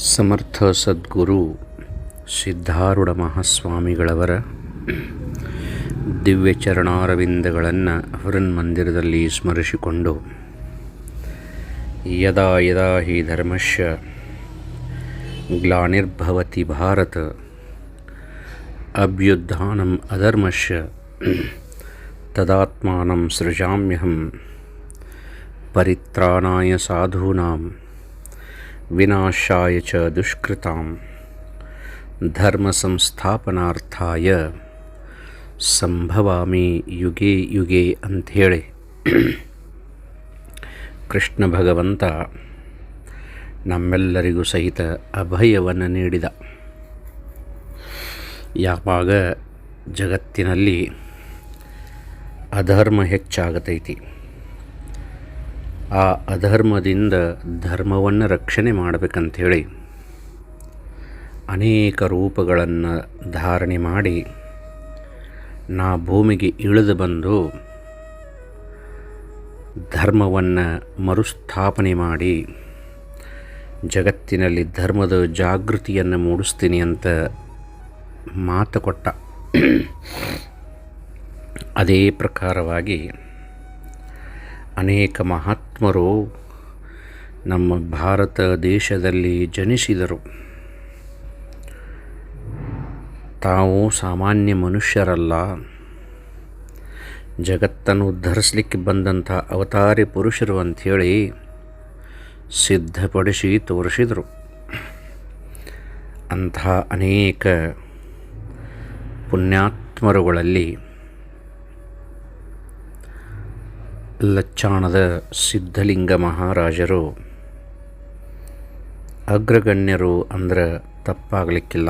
ಸಮರ್ಥ ಸದ್ಗುರು ಸಿದ್ಧಾರೂಢ ಮಹಾಸ್ವಾಮಿಗಳವರ ದಿವ್ಯ ಚರಣಾರವಿಂದಗಳನ್ನು ಹೃನ್ಮಂದಿರದಲ್ಲಿ ಸ್ಮರಿಸಿಕೊಂಡು ಯದಾ ಯದಾ ಹಿ ಧರ್ಮಸ್ಯ ಗ್ಲಾನಿರ್ಭವತಿ ಭಾರತ ಅಭ್ಯುತ್ಥಾನಂ ಅಧರ್ಮಸ್ಯ ತದಾತ್ಮಾನಂ ಸೃಜಾಮ್ಯಹಂ ಪರಿತ್ರಾಣಾಯ ಸಾಧೂನಾಂ ವಿನಾಶಾಯ ಚ ದುಷ್ಕೃತಾಂ ಧರ್ಮ ಸಂಸ್ಥಾಪನಾರ್ಥಾಯ ಸಂಭವಾಮಿ ಯುಗೇ ಯುಗೇ ಅಂಥೇಳಿ ಕೃಷ್ಣ ಭಗವಂತ ನಮ್ಮೆಲ್ಲರಿಗೂ ಸಹಿತ ಅಭಯವನ್ನು ನೀಡಿದ. ಯಾವಾಗ ಜಗತ್ತಿನಲ್ಲಿ ಅಧರ್ಮ ಹೆಚ್ಚಾಗತೈತಿ, ಆ ಅಧರ್ಮದಿಂದ ಧರ್ಮವನ್ನು ರಕ್ಷಣೆ ಮಾಡಬೇಕಂಥೇಳಿ ಅನೇಕ ರೂಪಗಳನ್ನು ಧಾರಣೆ ಮಾಡಿ ನಾ ಭೂಮಿಗೆ ಇಳಿದು ಬಂದು ಧರ್ಮವನ್ನು ಮರುಸ್ಥಾಪನೆ ಮಾಡಿ ಜಗತ್ತಿನಲ್ಲಿ ಧರ್ಮದ ಜಾಗೃತಿಯನ್ನು ಮೂಡಿಸ್ತೀನಿ ಅಂತ ಮಾತು ಕೊಟ್ಟ. ಅದೇ ಪ್ರಕಾರವಾಗಿ ಅನೇಕ ಮಹಾತ್ಮರು ನಮ್ಮ ಭಾರತ ದೇಶದಲ್ಲಿ ಜನಿಸಿದರು. ತಾವು ಸಾಮಾನ್ಯ ಮನುಷ್ಯರಲ್ಲ, ಜಗತ್ತನ್ನು ಉದ್ಧರಿಸಲಿಕ್ಕೆ ಬಂದಂಥ ಅವತಾರಿ ಪುರುಷರು ಅಂಥೇಳಿ ಸಿದ್ಧಪಡಿಸಿ ತೋರಿಸಿದರು. ಅಂಥ ಅನೇಕ ಪುಣ್ಯಾತ್ಮರುಗಳಲ್ಲಿ ಲಚ್ಚಾಣದ ಸಿದ್ಧಲಿಂಗ ಮಹಾರಾಜರು ಅಗ್ರಗಣ್ಯರು ಅಂದ್ರೆ ತಪ್ಪಾಗಲಿಕ್ಕಿಲ್ಲ.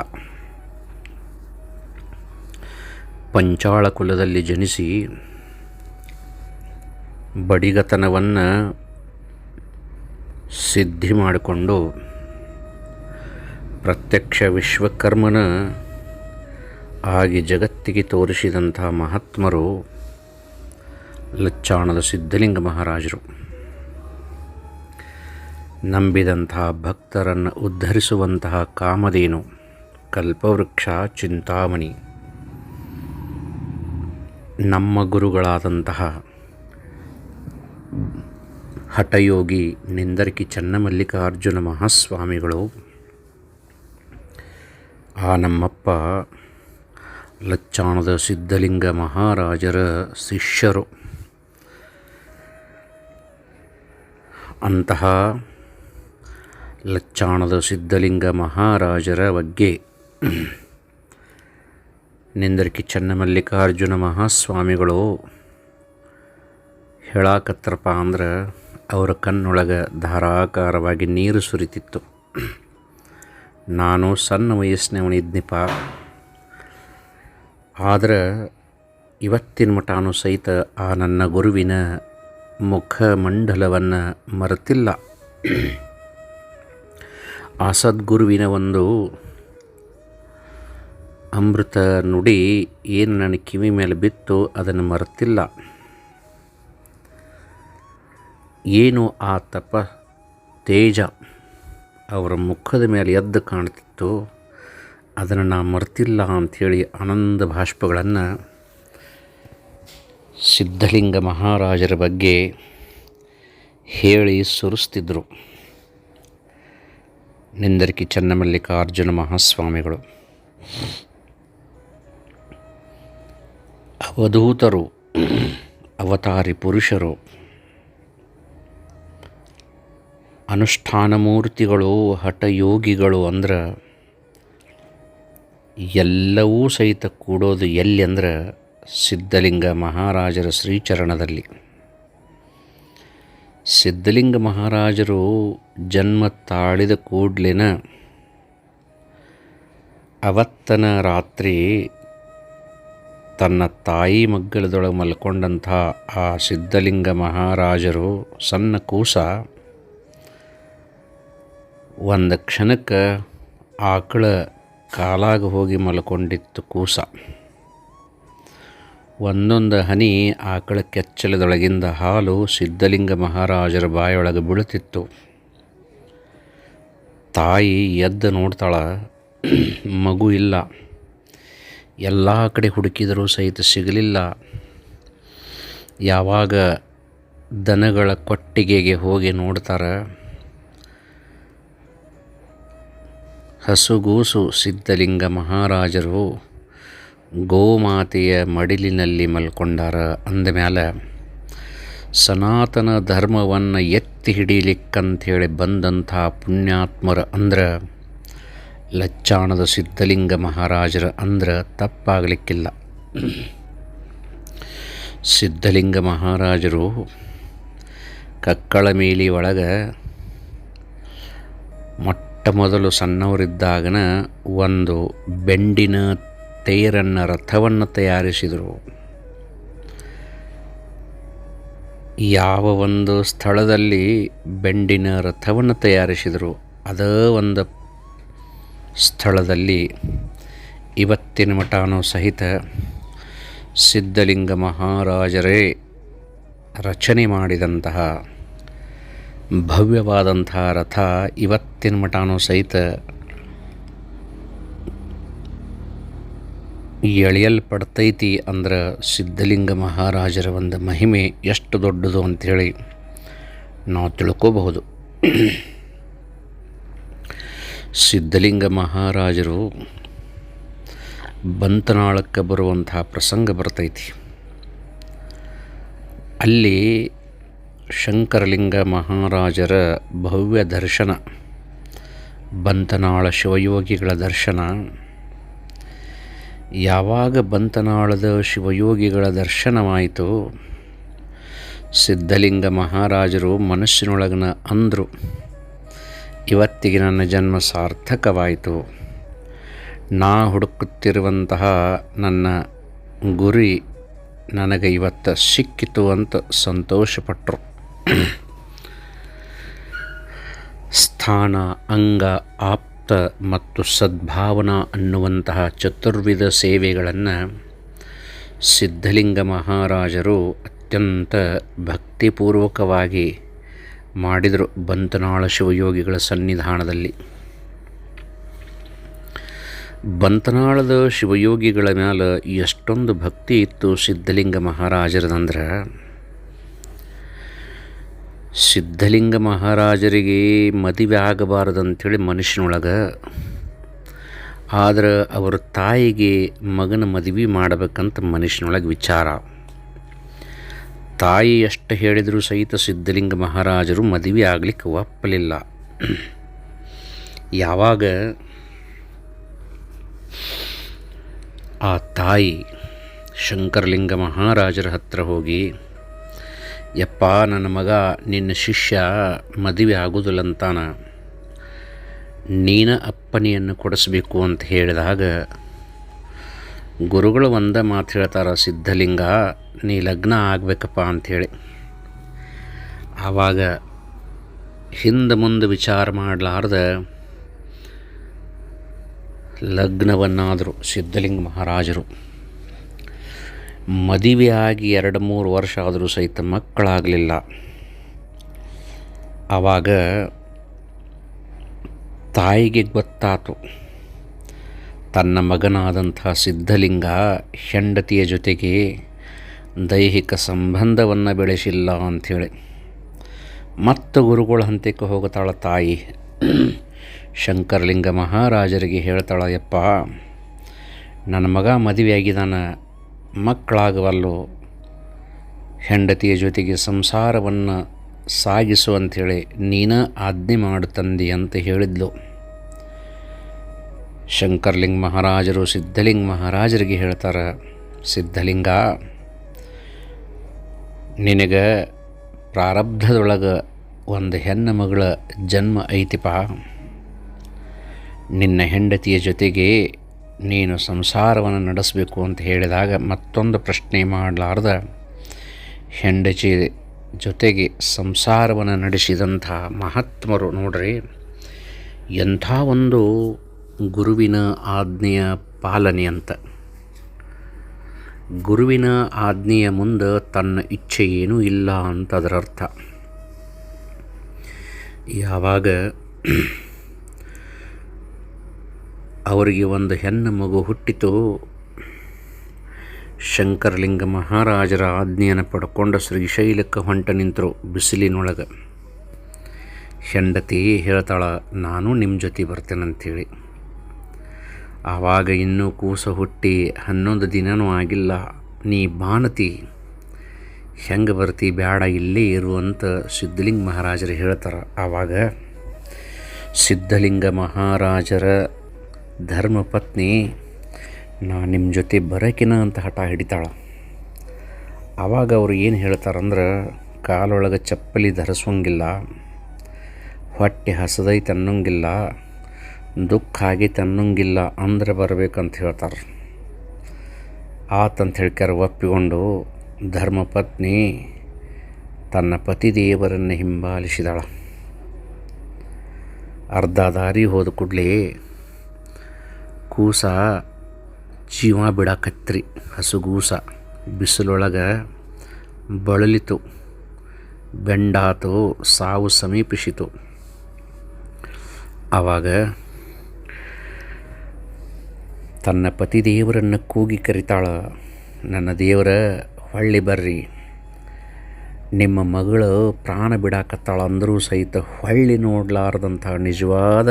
ಪಂಚಾಳ ಕುಲದಲ್ಲಿ ಜನಿಸಿ ಬಡಿಗತನವನ್ನು ಸಿದ್ಧಿ ಮಾಡಿಕೊಂಡು ಪ್ರತ್ಯಕ್ಷ ವಿಶ್ವಕರ್ಮನ ಆಗಿ ಜಗತ್ತಿಗೆ ತೋರಿಸಿದಂಥ ಮಹಾತ್ಮರು ಲಚ್ಚಾಣದ ಸಿದ್ಧಲಿಂಗ ಮಹಾರಾಜರು. ನಂಬಿದಂತಹ ಭಕ್ತರನ್ನು ಉದ್ಧರಿಸುವಂತಹ ಕಾಮಧೇನು, ಕಲ್ಪವೃಕ್ಷ, ಚಿಂತಾಮಣಿ, ನಮ್ಮ ಗುರುಗಳಾದಂತಹ ಹಠಯೋಗಿ ನಿಂದರ್ಕಿ ಚನ್ನಮಲ್ಲಿಕಾರ್ಜುನ ಮಹಾಸ್ವಾಮಿಗಳು, ಆ ನಮ್ಮಪ್ಪ ಲಚ್ಚಾಣದ ಸಿದ್ಧಲಿಂಗ ಮಹಾರಾಜರ ಶಿಷ್ಯರು. ಅಂತಹ ಲಚ್ಚಾಣದ ಸಿದ್ಧಲಿಂಗ ಮಹಾರಾಜರ ಬಗ್ಗೆ ನಿಂದರ್ಕಿ ಚನ್ನಮಲ್ಲಿಕಾರ್ಜುನ ಮಹಾಸ್ವಾಮಿಗಳು ಹೇಳಾಕತ್ರಪ್ಪ ಅಂದ್ರೆ ಅವರ ಕಣ್ಣೊಳಗೆ ಧಾರಾಕಾರವಾಗಿ ನೀರು ಸುರಿತಿತ್ತು. ನಾನು ಸಣ್ಣ ವಯಸ್ಸಿನವನಿದ್ನಿಪ್ಪ, ಆದರೆ ಇವತ್ತಿನ ಮಟಾನು ಸಹಿತ ಆ ನನ್ನ ಗುರುವಿನ ಮುಖಮಂಡಲವನ್ನು ಮರೆತಿಲ್ಲ. ಆ ಸದ್ಗುರುವಿನ ಒಂದು ಅಮೃತ ನುಡಿ ಏನು ನನ್ನ ಕಿವಿ ಮೇಲೆ ಬಿತ್ತು ಅದನ್ನು ಮರೆತಿಲ್ಲ. ಏನು ಆ ತಪ ತೇಜ ಅವರ ಮುಖದ ಮೇಲೆ ಎದ್ದು ಕಾಣ್ತಿತ್ತು ಅದನ್ನು ನಾ ಮರೆತಿಲ್ಲ ಅಂಥೇಳಿ ಆನಂದ ಭಾಷ್ಪಗಳನ್ನು ಸಿದ್ಧಲಿಂಗ ಮಹಾರಾಜರ ಬಗ್ಗೆ ಹೇಳಿ ಸುರಿಸ್ತಿದ್ದರು ನಿಂದರ್ಕಿ ಚನ್ನಮಲ್ಲಿಕಾರ್ಜುನ ಮಹಾಸ್ವಾಮಿಗಳು. ಅವಧೂತರು, ಅವತಾರಿ ಪುರುಷರು, ಅನುಷ್ಠಾನ ಮೂರ್ತಿಗಳು, ಹಠಯೋಗಿಗಳು ಅಂದ್ರೆ ಎಲ್ಲವೂ ಸಹಿತ ಕೂಡೋದು ಎಲ್ಲಿ ಅಂದ್ರೆ ಸಿದ್ಧಲಿಂಗ ಮಹಾರಾಜರ ಶ್ರೀಚರಣದಲ್ಲಿ. ಸಿದ್ಧಲಿಂಗ ಮಹಾರಾಜರು ಜನ್ಮ ತಾಳಿದ ಕೂಡಲಿನ ಅವತ್ತನ ರಾತ್ರಿ ತನ್ನ ತಾಯಿ ಮಗ್ಗಲದೊಳಗೆ ಮಲ್ಕೊಂಡಂಥ ಆ ಸಿದ್ಧಲಿಂಗ ಮಹಾರಾಜರು ಸಣ್ಣ ಕೂಸ ಒಂದು ಕ್ಷಣಕ್ಕೆ ಆಕಳ ಕಾಲಾಗ ಹೋಗಿ ಮಲ್ಕೊಂಡಿತ್ತು ಕೂಸ. ಒಂದೊಂದು ಹನಿ ಆಕಳ ಕೆಚ್ಚಲದೊಳಗಿಂದ ಹಾಲು ಸಿದ್ಧಲಿಂಗ ಮಹಾರಾಜರ ಬಾಯೊಳಗೆ ಬೀಳುತ್ತಿತ್ತು. ತಾಯಿ ಎದ್ದು ನೋಡ್ತಾಳ, ಮಗು ಇಲ್ಲ. ಎಲ್ಲ ಕಡೆ ಹುಡುಕಿದರೂ ಸಹಿತ ಸಿಗಲಿಲ್ಲ. ಯಾವಾಗ ದನಗಳ ಕೊಟ್ಟಿಗೆಗೆ ಹೋಗಿ ನೋಡ್ತಾರೆ, ಹಸುಗೂಸು ಸಿದ್ಧಲಿಂಗ ಮಹಾರಾಜರು ಗೋಮಾತೆಯ ಮಡಿಲಿನಲ್ಲಿ ಮಲ್ಕೊಂಡಾರ. ಅಂದಮೇಲೆ ಸನಾತನ ಧರ್ಮವನ್ನು ಎತ್ತಿ ಹಿಡೀಲಿಕ್ಕಂಥೇಳಿ ಬಂದಂಥ ಪುಣ್ಯಾತ್ಮರ ಅಂದ್ರೆ ಲಚ್ಚಾಣದ ಸಿದ್ಧಲಿಂಗ ಮಹಾರಾಜರ ಅಂದ್ರೆ ತಪ್ಪಾಗಲಿಕ್ಕಿಲ್ಲ. ಸಿದ್ಧಲಿಂಗ ಮಹಾರಾಜರು ಕಕ್ಕಳ ಮೇಲಿ ಒಳಗೆ ಮೊಟ್ಟ ಮೊದಲು ಸಣ್ಣವರಿದ್ದಾಗನ ಒಂದು ಬೆಂಡಿನ ತೇರನ್ನು ರಥವನ್ನು ತಯಾರಿಸಿದರು. ಯಾವ ಒಂದು ಸ್ಥಳದಲ್ಲಿ ಬೆಂಡಿನ ರಥವನ್ನು ತಯಾರಿಸಿದರು, ಅದೇ ಒಂದು ಸ್ಥಳದಲ್ಲಿ ಇವತ್ತಿನ ಮಠನೂ ಸಹಿತ ಸಿದ್ಧಲಿಂಗ ಮಹಾರಾಜರೇ ರಚನೆ ಮಾಡಿದಂತಹ ಭವ್ಯವಾದಂತಹ ರಥ ಇವತ್ತಿನ ಮಠನೂ ಸಹಿತ ಎಳೆಯಲ್ಪಡ್ತೈತಿ. ಅಂದ್ರೆ ಸಿದ್ಧಲಿಂಗ ಮಹಾರಾಜರ ಒಂದು ಮಹಿಮೆ ಎಷ್ಟು ದೊಡ್ಡದು ಅಂಥೇಳಿ ನಾವು ತಿಳ್ಕೋಬಹುದು. ಸಿದ್ಧಲಿಂಗ ಮಹಾರಾಜರು ಬಂತನಾಳಕ್ಕೆ ಬರುವಂತಹ ಪ್ರಸಂಗ ಬರ್ತೈತಿ. ಅಲ್ಲಿ ಶಂಕರಲಿಂಗ ಮಹಾರಾಜರ ಭವ್ಯ ದರ್ಶನ, ಬಂತನಾಳ ಶಿವಯೋಗಿಗಳ ದರ್ಶನ. ಯಾವಾಗ ಬಂತನಾಳದ ಶಿವಯೋಗಿಗಳ ದರ್ಶನವಾಯಿತು, ಸಿದ್ಧಲಿಂಗ ಮಹಾರಾಜರು ಮನಸ್ಸಿನೊಳಗನ ಅಂದರು, ಇವತ್ತಿಗೆ ನನ್ನ ಜನ್ಮ ಸಾರ್ಥಕವಾಯಿತು. ನಾ ಹುಡುಕುತ್ತಿರುವಂತಹ ನನ್ನ ಗುರಿ ನನಗೆ ಇವತ್ತು ಸಿಕ್ಕಿತು ಅಂತ ಸಂತೋಷಪಟ್ಟರು. ಸ್ಥಾನ, ಅಂಗ, ಆಪ್ತ ಮತ್ತು ಸದ್ಭಾವನಾ ಅನ್ನುವಂತಹ ಚತುರ್ವಿಧ ಸೇವೆಗಳನ್ನು ಸಿದ್ಧಲಿಂಗ ಮಹಾರಾಜರು ಅತ್ಯಂತ ಭಕ್ತಿಪೂರ್ವಕವಾಗಿ ಮಾಡಿದರು ಬಂತನಾಳ ಶಿವಯೋಗಿಗಳ ಸನ್ನಿಧಾನದಲ್ಲಿ. ಬಂತನಾಳದ ಶಿವಯೋಗಿಗಳ ಮೇಲೆ ಎಷ್ಟೊಂದು ಭಕ್ತಿ ಇತ್ತು ಸಿದ್ಧಲಿಂಗ ಮಹಾರಾಜರದಂದ್ರೆ, ಸಿದ್ಧಲಿಂಗ ಮಹಾರಾಜರಿಗೆ ಮದುವೆ ಆಗಬಾರದಂಥೇಳಿ ಮನುಷ್ಯನೊಳಗೆ, ಆದ್ರೆ ಅವರ ತಾಯಿಗೆ ಮಗನ ಮದುವೆ ಮಾಡಬೇಕಂತ ಮನುಷ್ಯನೊಳಗೆ ವಿಚಾರ. ತಾಯಿ ಎಷ್ಟು ಹೇಳಿದರೂ ಸಹಿತ ಸಿದ್ಧಲಿಂಗ ಮಹಾರಾಜರು ಮದುವೆ ಆಗಲಿಕ್ಕೆ ಒಪ್ಪಲಿಲ್ಲ. ಯಾವಾಗ ಆ ತಾಯಿ ಶಂಕರಲಿಂಗ ಮಹಾರಾಜರ ಹತ್ರ ಹೋಗಿ, ಯಪ್ಪ ನನ್ನ ಮಗ ನಿನ್ನ ಶಿಷ್ಯ ಮದುವೆ ಆಗೋದಿಲ್ಲಂತಾನ, ನೀನ ಅಪ್ಪನಿಯನ್ನು ಕೊಡಿಸ್ಬೇಕು ಅಂತ ಹೇಳಿದಾಗ ಗುರುಗಳು ಒಂದೇ ಮಾತು ಹೇಳ್ತಾರೆ, ಸಿದ್ಧಲಿಂಗ ನೀ ಲಗ್ನ ಆಗಬೇಕಪ್ಪ ಅಂಥೇಳಿ. ಆವಾಗ ಹಿಂದೆ ಮುಂದೆ ವಿಚಾರ ಮಾಡಲಾರ್ದ ಲಗ್ನವನ್ನಾದರೂ ಸಿದ್ಧಲಿಂಗ ಮಹಾರಾಜರು. ಮದುವೆಯಾಗಿ 2-3 ವರ್ಷ ಆದರೂ ಸಹಿತ ಮಕ್ಕಳಾಗಲಿಲ್ಲ. ಆವಾಗ ತಾಯಿಗೆ ಗೊತ್ತಾತು, ತನ್ನ ಮಗನಾದಂಥ ಸಿದ್ಧಲಿಂಗ ಹೆಂಡತಿಯ ಜೊತೆಗೆ ದೈಹಿಕ ಸಂಬಂಧವನ್ನು ಬೆಳೆಸಿಲ್ಲ ಅಂಥೇಳಿ. ಮತ್ತು ಗುರುಗಳ ಹಂತಕ್ಕೆ ಹೋಗುತ್ತಾಳ ತಾಯಿ. ಶಂಕರಲಿಂಗ ಮಹಾರಾಜರಿಗೆ ಹೇಳ್ತಾಳ, ಯಪ್ಪ ನನ್ನ ಮಗ ಮದುವೆಯಾಗಿದ್ದಾನ, ಮಕ್ಕಳಾಗವಲ್ಲು, ಹೆಂಡತಿಯ ಜೊತೆಗೆ ಸಂಸಾರವನ್ನು ಸಾಗಿಸು ಅಂಥೇಳಿ ನೀನ ಆಜ್ಞೆ ಮಾಡು ತಂದಿ ಅಂತ ಹೇಳಿದ್ಲು. ಶಂಕರಲಿಂಗ ಮಹಾರಾಜರು ಸಿದ್ಧಲಿಂಗ ಮಹಾರಾಜರಿಗೆ ಹೇಳ್ತಾರೆ, ಸಿದ್ಧಲಿಂಗ ನಿನಗೆ ಪ್ರಾರಬ್ಧದೊಳಗೆ ಒಂದು ಹೆಣ್ಣು ಮಗಳ ಜನ್ಮ ಐತಿಪ, ನಿನ್ನ ಹೆಂಡತಿಯ ಜೊತೆಗೆ ನೀನು ಸಂಸಾರವನ್ನು ನಡೆಸಬೇಕು ಅಂತ ಹೇಳಿದಾಗ ಮತ್ತೊಂದು ಪ್ರಶ್ನೆ ಮಾಡಲಾರ್ದ ಹೆಂಡತಿ ಜೊತೆಗೆ ಸಂಸಾರವನ್ನು ನಡೆಸಿದಂಥ ಮಹಾತ್ಮರು ನೋಡ್ರಿ, ಎಂಥ ಒಂದು ಗುರುವಿನ ಆಜ್ಞೆಯ ಪಾಲನೆ ಅಂತ. ಗುರುವಿನ ಆಜ್ಞೆಯ ಮುಂದೆ ತನ್ನ ಇಚ್ಛೆ ಏನೂ ಇಲ್ಲ ಅಂತ ಅದರ ಅರ್ಥ. ಯಾವಾಗ ಅವರಿಗೆ ಒಂದು ಹೆಣ್ಣು ಮಗು ಹುಟ್ಟಿತು. ಶಂಕರಲಿಂಗ ಮಹಾರಾಜರ ಆಜ್ಞೆಯನ್ನು ಪಡ್ಕೊಂಡು ಶ್ರೀಶೈಲಕ್ಕೆ ಹೊಂಟ ನಿಂತರು. ಬಿಸಿಲಿನೊಳಗೆ ಹೆಂಡತಿ ಹೇಳ್ತಾಳೆ, ನಾನು ನಿಮ್ಮ ಜೊತೆ ಬರ್ತೇನಂಥೇಳಿ. ಆವಾಗ ಇನ್ನೂ ಕೂಸ ಹುಟ್ಟಿ 11 ದಿನವೂ ಆಗಿಲ್ಲ. ನೀ ಬಾಣತಿ, ಹೆಂಗೆ ಬರ್ತಿ, ಬೇಡ ಇಲ್ಲೇ ಇರು ಅಂತ ಸಿದ್ಧಲಿಂಗ ಮಹಾರಾಜರು ಹೇಳ್ತಾರೆ. ಆವಾಗ ಸಿದ್ಧಲಿಂಗ ಮಹಾರಾಜರ ಧರ್ಮಪತ್ನಿ ನಾನು ನಿಮ್ಮ ಜೊತೆ ಬರೋಕಿನ ಅಂತ ಹಠ ಹಿಡಿತಾಳೆ. ಆವಾಗ ಅವ್ರು ಏನು ಹೇಳ್ತಾರಂದ್ರೆ, ಕಾಲೊಳಗೆ ಚಪ್ಪಲಿ ಧರಿಸೋಂಗಿಲ್ಲ, ಹೊಟ್ಟೆ ಹಸದೈತೆ ಅನ್ನೋಂಗಿಲ್ಲ, ದುಃಖ ಆಗೈತೆ ಅನ್ನೋಂಗಿಲ್ಲ ಅಂದ್ರೆ ಬರ್ಬೇಕಂತ ಹೇಳ್ತಾರೆ. ಆತಂತ ಹೇಳ್ಕಾರ ಒಪ್ಪಿಕೊಂಡು ಧರ್ಮಪತ್ನಿ ತನ್ನ ಪತಿದೇವರನ್ನು ಹಿಂಬಾಲಿಸಿದಾಳ. ಅರ್ಧ ದಾರಿ ಹೋದ ಕೂಡಲೇ ಕೂಸ ಜೀವ ಬಿಡಾಕತ್ರಿ. ಹಸುಗೂಸ ಬಿಸಿಲೊಳಗೆ ಬಳಲಿತು, ಬೆಂಡಾತು, ಸಾವು ಸಮೀಪಿಸಿತು. ಆವಾಗ ತನ್ನ ಪತಿದೇವರನ್ನು ಕೂಗಿ ಕರಿತಾಳ, ನನ್ನ ದೇವರ ಹೊಳ್ಳಿ ಬರ್ರಿ, ನಿಮ್ಮ ಮಗಳು ಪ್ರಾಣ ಬಿಡಾಕತ್ತಾಳ ಅಂದರೂ ಸಹಿತ ಹೊಳ್ಳಿ ನೋಡಲಾರ್ದಂಥ ನಿಜವಾದ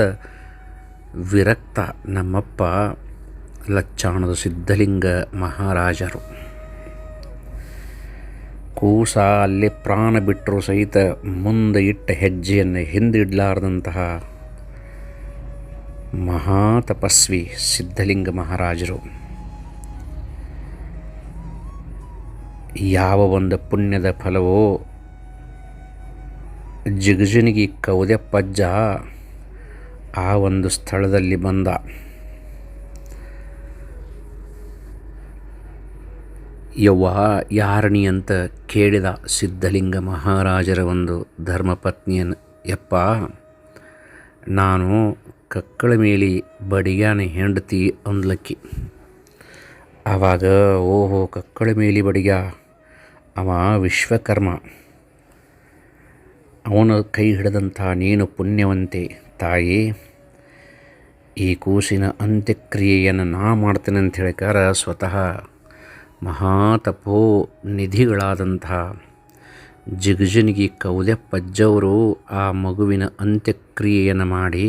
ವಿರಕ್ತ ನಮ್ಮಪ್ಪ ಲಚ್ಚಾಣದ ಸಿದ್ಧಲಿಂಗ ಮಹಾರಾಜರು. ಕೂಸ ಅಲ್ಲೇ ಪ್ರಾಣ ಬಿಟ್ಟರೂ ಸಹಿತ ಮುಂದೆ ಇಟ್ಟ ಹೆಜ್ಜೆಯನ್ನು ಹಿಂದಿಡಲಾರ್ದಂತಹ ಮಹಾತಪಸ್ವಿ ಸಿದ್ಧಲಿಂಗ ಮಹಾರಾಜರು. ಯಾವ ಒಂದು ಪುಣ್ಯದ ಫಲವೋ ಜಿಗಜಿಣಗಿ ಕೌದ್ಯಪ್ಪಜ್ಜ ಆ ಒಂದು ಸ್ಥಳದಲ್ಲಿ ಬಂದ. ಯವ್ವ ಯಾರಣಿ ಅಂತ ಕೇಳಿದ ಸಿದ್ಧಲಿಂಗ ಮಹಾರಾಜರ ಒಂದು ಧರ್ಮಪತ್ನಿಯನ್ನು. ಯಪ್ಪ, ನಾನು ಕಕ್ಕಳ ಮೇಲೆ ಬಡಿಯಾನ ಹೆಂಡತಿ ಅಂದ್ಲಕ್ಕಿ. ಆವಾಗ ಓಹೋ, ಕಕ್ಕಳ ಮೇಲೆ ಬಡಿಗ, ಅವ ವಿಶ್ವಕರ್ಮ, ಅವನ ಕೈ ಹಿಡಿದಂಥ ನೀನು ಪುಣ್ಯವಂತೆ ತಾಯಿ. ಈ ಕೂಸಿನ ಅಂತ್ಯಕ್ರಿಯೆಯನ್ನು ನಾ ಮಾಡ್ತೇನೆ ಅಂತ ಹೇಳಿಕಾರ ಸ್ವತಃ ಮಹಾತಪೋ ನಿಧಿಗಳಾದಂಥ ಜಿಗಜಿಣಗಿ ಕೌದ್ಯಪ್ಪಜ್ಜವರು ಆ ಮಗುವಿನ ಅಂತ್ಯಕ್ರಿಯೆಯನ್ನು ಮಾಡಿ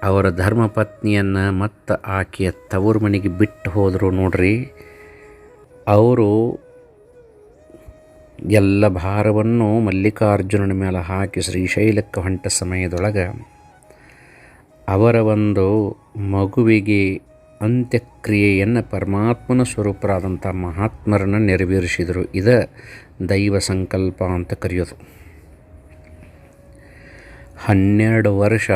ಅವರ ಧರ್ಮಪತ್ನಿಯನ್ನು ಮತ್ತು ಆಕೆಯ ತವರು ಮನೆಗೆ ಬಿಟ್ಟು ಹೋದರು. ನೋಡ್ರಿ, ಅವರು ಎಲ್ಲ ಭಾರವನ್ನು ಮಲ್ಲಿಕಾರ್ಜುನನ ಮೇಲೆ ಹಾಕಿ ಶ್ರೀಶೈಲಕ್ಕೆ ಹೊಂಟ ಸಮಯದೊಳಗೆ ಅವರ ಒಂದು ಮಗುವಿಗೆ ಅಂತ್ಯಕ್ರಿಯೆಯನ್ನು ಪರಮಾತ್ಮನ ಸ್ವರೂಪರಾದಂಥ ಮಹಾತ್ಮರನ್ನು ನೆರವೇರಿಸಿದರು. ಇದು ದೈವ ಸಂಕಲ್ಪ ಅಂತ ಕರೆಯೋದು. 12 ವರ್ಷ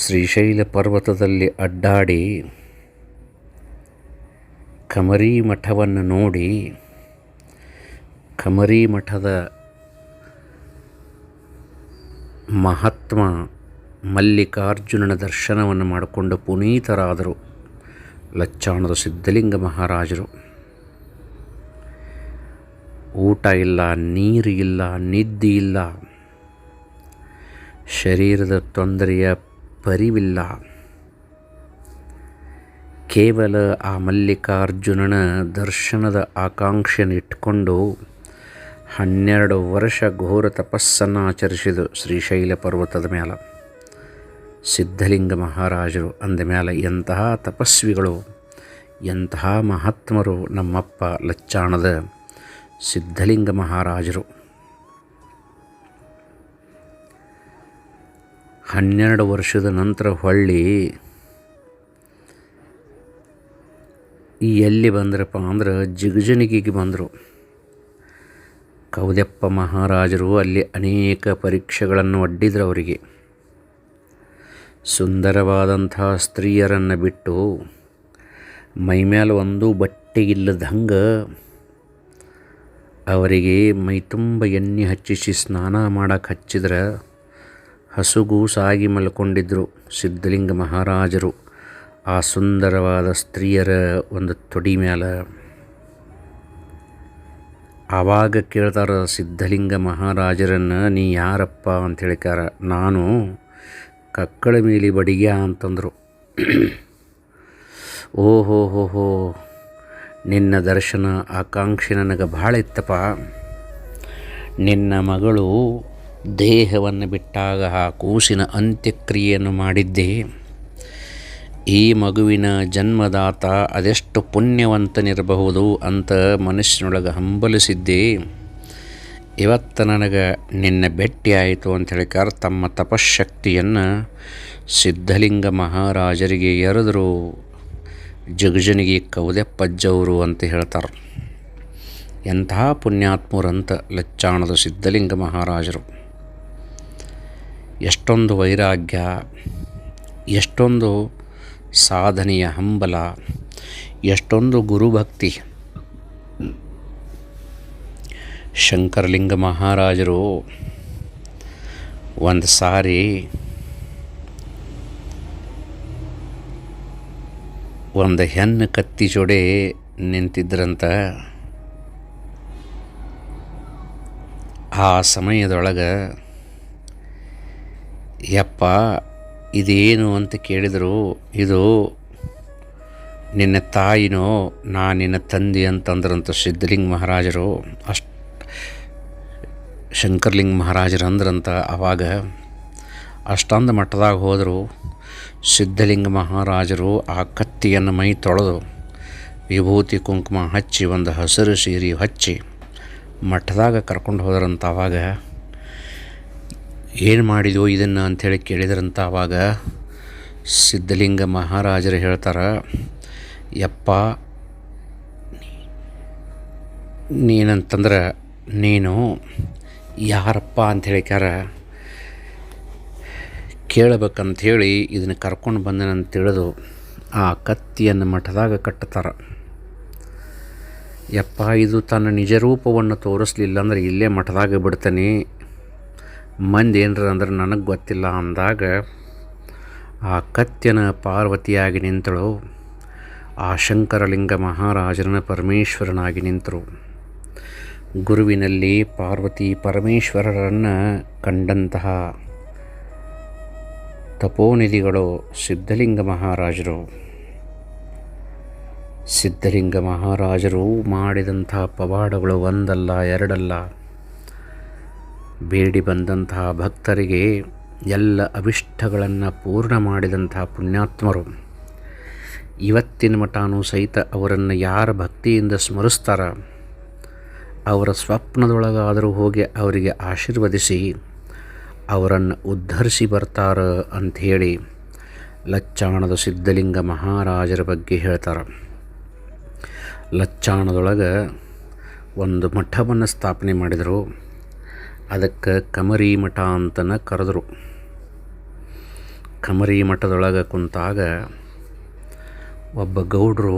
ಶ್ರೀಶೈಲ ಪರ್ವತದಲ್ಲಿ ಅಡ್ಡಾಡಿ ಕಮರಿ ಮಠವನ್ನು ನೋಡಿ, ಕಮರಿ ಮಠದ ಮಹಾತ್ಮ ಮಲ್ಲಿಕಾರ್ಜುನನ ದರ್ಶನವನ್ನು ಮಾಡಿಕೊಂಡು ಪುನೀತರಾದರು ಲಚ್ಚಾಣದ ಸಿದ್ಧಲಿಂಗ ಮಹಾರಾಜರು. ಊಟ ಇಲ್ಲ, ನೀರು ಇಲ್ಲ, ನಿದ್ದೆ ಇಲ್ಲ, ಶರೀರದ ತೊಂದರೆಯ ಪರಿವಿಲ್ಲ. ಕೇವಲ ಆ ಮಲ್ಲಿಕಾರ್ಜುನನ ದರ್ಶನದ ಆಕಾಂಕ್ಷೆಯನ್ನು ಇಟ್ಕೊಂಡು 12 ವರ್ಷ ಘೋರ ತಪಸ್ಸನ್ನು ಆಚರಿಸಿದ ಶ್ರೀಶೈಲ ಪರ್ವತದ ಮೇಲೆ ಸಿದ್ಧಲಿಂಗ ಮಹಾರಾಜರು. ಅಂದ ಮೇಲೆ ಎಂತಹ ತಪಸ್ವಿಗಳು, ಎಂತಹ ಮಹಾತ್ಮರು ನಮ್ಮಪ್ಪ ಲಚ್ಚಾಣದ ಸಿದ್ಧಲಿಂಗ ಮಹಾರಾಜರು. 12 ವರ್ಷದ ನಂತರ ಹೊಳ್ಳಿ ಎಲ್ಲಿ ಬಂದ್ರಪ್ಪ ಅಂದ್ರೆ ಜಿಗಜಿಣಗಿಗೆ ಬಂದರು. ಕೌದ್ಯಪ್ಪ ಮಹಾರಾಜರು ಅಲ್ಲಿ ಅನೇಕ ಪರೀಕ್ಷೆಗಳನ್ನು ಒಡ್ಡಿದ್ರು. ಅವರಿಗೆ ಸುಂದರವಾದಂಥ ಸ್ತ್ರೀಯರನ್ನು ಬಿಟ್ಟು ಮೈಮೇಲೆ ಒಂದೂ ಬಟ್ಟೆ ಇಲ್ಲದಂಗೆ ಅವರಿಗೆ ಮೈತುಂಬ ಎಣ್ಣೆ ಹಚ್ಚಿಸಿ ಸ್ನಾನ ಮಾಡೋಕ್ಕೆ ಹಚ್ಚಿದ್ರೆ ಹಸುಗೂಸಾಗಿ ಮಲ್ಕೊಂಡಿದ್ದರು ಸಿದ್ಧಲಿಂಗ ಮಹಾರಾಜರು ಆ ಸುಂದರವಾದ ಸ್ತ್ರೀಯರ ಒಂದು ತೊಡಿ ಮೇಲೆ. ಆವಾಗ ಕೇಳ್ತಾರೆ ಸಿದ್ಧಲಿಂಗ ಮಹಾರಾಜರನ್ನು, ನೀ ಯಾರಪ್ಪ ಅಂತ ಹೇಳಿಕಾರ. ನಾನು ಕಕ್ಕಳ ಮೀಲಿ ಬಡಿಗ್ಯ ಅಂತಂದರು. ಓಹೋ ಹೋ ಹೋ, ನಿನ್ನ ದರ್ಶನ ಆಕಾಂಕ್ಷೆ ನನಗೆ ಭಾಳ ಇತ್ತಪ್ಪ. ನಿನ್ನ ಮಗಳು ದೇಹವನ್ನು ಬಿಟ್ಟಾಗ ಆ ಕೂಸಿನ ಅಂತ್ಯಕ್ರಿಯೆಯನ್ನು ಮಾಡಿದ್ದೆ. ಈ ಮಗುವಿನ ಜನ್ಮದಾತ ಅದೆಷ್ಟು ಪುಣ್ಯವಂತನಿರಬಹುದು ಅಂತ ಮನಸ್ಸಿನೊಳಗೆ ಹಂಬಲಿಸಿದ್ದೆ. ಇವತ್ತು ನನಗೆ ನಿನ್ನ ಭೇಟಿ ಆಯಿತು ಅಂಥೇಳಿಕಾರ ತಮ್ಮ ತಪಶಕ್ತಿಯನ್ನು ಸಿದ್ಧಲಿಂಗ ಮಹಾರಾಜರಿಗೆ ಎರೆದರು. ಜಗಜನಿಗೆ ಕೌದೆಪ್ಪಜ್ಜವರು ಅಂತ ಹೇಳ್ತಾರೆ. ಎಂತಹ ಪುಣ್ಯಾತ್ಮರಂತ ಲಚ್ಚಾಣದ ಸಿದ್ಧಲಿಂಗ ಮಹಾರಾಜರು. ಎಷ್ಟೊಂದು ವೈರಾಗ್ಯ, ಎಷ್ಟೊಂದು ಸಾಧನೆಯ ಹಂಬಲ, ಎಷ್ಟೊಂದು ಗುರುಭಕ್ತಿ. ಶಂಕರಲಿಂಗ ಮಹಾರಾಜರು ಒಂದು ಸಾರಿ ಒಂದು ಹೆಣ್ಣು ಕತ್ತಿ ಜೋಡೆ ನಿಂತಿದ್ರಂತ. ಆ ಸಮಯದೊಳಗೆ ಯಪ್ಪ ಇದೇನು ಅಂತ ಕೇಳಿದರು. ಇದು ನಿನ್ನ ತಾಯಿನೋ ನಾ ನಿನ್ನ ತಂದೆ ಅಂತಂದ್ರಂತ ಸಿದ್ಧಲಿಂಗ ಮಹಾರಾಜರು. ಶಂಕರಲಿಂಗ ಮಹಾರಾಜರು ಅಂದ್ರಂತ. ಆವಾಗ ಅಷ್ಟೊಂದು ಮಟ್ಟದಾಗ ಹೋದರು. ಸಿದ್ಧಲಿಂಗ ಮಹಾರಾಜರು ಆ ಕತ್ತಿಯನ್ನು ಮೈ ತೊಳೆದು ವಿಭೂತಿ ಕುಂಕುಮ ಹಚ್ಚಿ ಒಂದು ಹಸಿರು ಸೀರೆ ಹಚ್ಚಿ ಮಠದಾಗ ಕರ್ಕೊಂಡು ಹೋದ್ರಂತ. ಆವಾಗ ಏನು ಮಾಡಿದೋ ಇದನ್ನು ಅಂಥೇಳಿ ಕೇಳಿದ್ರಂತ. ಆವಾಗ ಸಿದ್ಧಲಿಂಗ ಮಹಾರಾಜರು ಹೇಳ್ತಾರೆ, ಯಪ್ಪ ನೀನಂತಂದ್ರೆ ನೀನು ಯಾರಪ್ಪ ಅಂಥೇಳಿಕಾರ ಕೇಳಬೇಕಂಥೇಳಿ ಇದನ್ನು ಕರ್ಕೊಂಡು ಬಂದನಂತ ತಿಳಿದು ಆ ಕತ್ತಿಯನ್ನು ಮಠದಾಗ ಕಟ್ಟುತ್ತಾರೆ. ಯಪ್ಪ ಇದು ತನ್ನ ನಿಜ ರೂಪವನ್ನು ತೋರಿಸ್ಲಿಲ್ಲ ಅಂದ್ರೆ ಇಲ್ಲೇ ಮಠದಾಗ ಬಿಡ್ತಾನೆ, ಮಂದಿ ಏನರ ಅಂದ್ರೆ ನನಗೆ ಗೊತ್ತಿಲ್ಲ ಅಂದಾಗ ಆ ಕತ್ತಿನ ಪಾರ್ವತಿಯಾಗಿ ನಿಂತಳು. ಆ ಶಂಕರಲಿಂಗ ಮಹಾರಾಜರನ್ನ ಪರಮೇಶ್ವರನಾಗಿ ನಿಂತರು. ಗುರುವಿನಲ್ಲಿ ಪಾರ್ವತಿ ಪರಮೇಶ್ವರರನ್ನು ಕಂಡಂತಹ ತಪೋನಿಧಿಗಳು ಸಿದ್ಧಲಿಂಗ ಮಹಾರಾಜರು. ಸಿದ್ಧಲಿಂಗ ಮಹಾರಾಜರು ಮಾಡಿದಂತಹ ಪವಾಡಗಳು ಒಂದಲ್ಲ ಎರಡಲ್ಲ. ಬೇಡಿ ಬಂದಂತಹ ಭಕ್ತರಿಗೆ ಎಲ್ಲ ಅಭಿಷ್ಟಗಳನ್ನು ಪೂರ್ಣ ಮಾಡಿದಂತಹ ಪುಣ್ಯಾತ್ಮರು. ಇವತ್ತಿನ ಮಠನೂ ಸಹಿತ ಅವರನ್ನು ಯಾರ ಭಕ್ತಿಯಿಂದ ಸ್ಮರಿಸ್ತಾರ ಅವರ ಸ್ವಪ್ನದೊಳಗಾದರೂ ಹೋಗಿ ಅವರಿಗೆ ಆಶೀರ್ವದಿಸಿ ಅವರನ್ನು ಉದ್ಧರಿಸಿ ಬರ್ತಾರೆ ಅಂಥೇಳಿ ಲಚ್ಚಾಣದ ಸಿದ್ಧಲಿಂಗ ಮಹಾರಾಜರ ಬಗ್ಗೆ ಹೇಳ್ತಾರೆ. ಲಚ್ಚಾಣದೊಳಗೆ ಒಂದು ಮಠವನ್ನು ಸ್ಥಾಪನೆ ಮಾಡಿದರು. ಅದಕ್ಕೆ ಕಮರಿ ಮಠ ಅಂತನ ಕರೆದರು. ಕಮರಿ ಮಠದೊಳಗೆ ಕುಂತಾಗ ಒಬ್ಬ ಗೌಡರು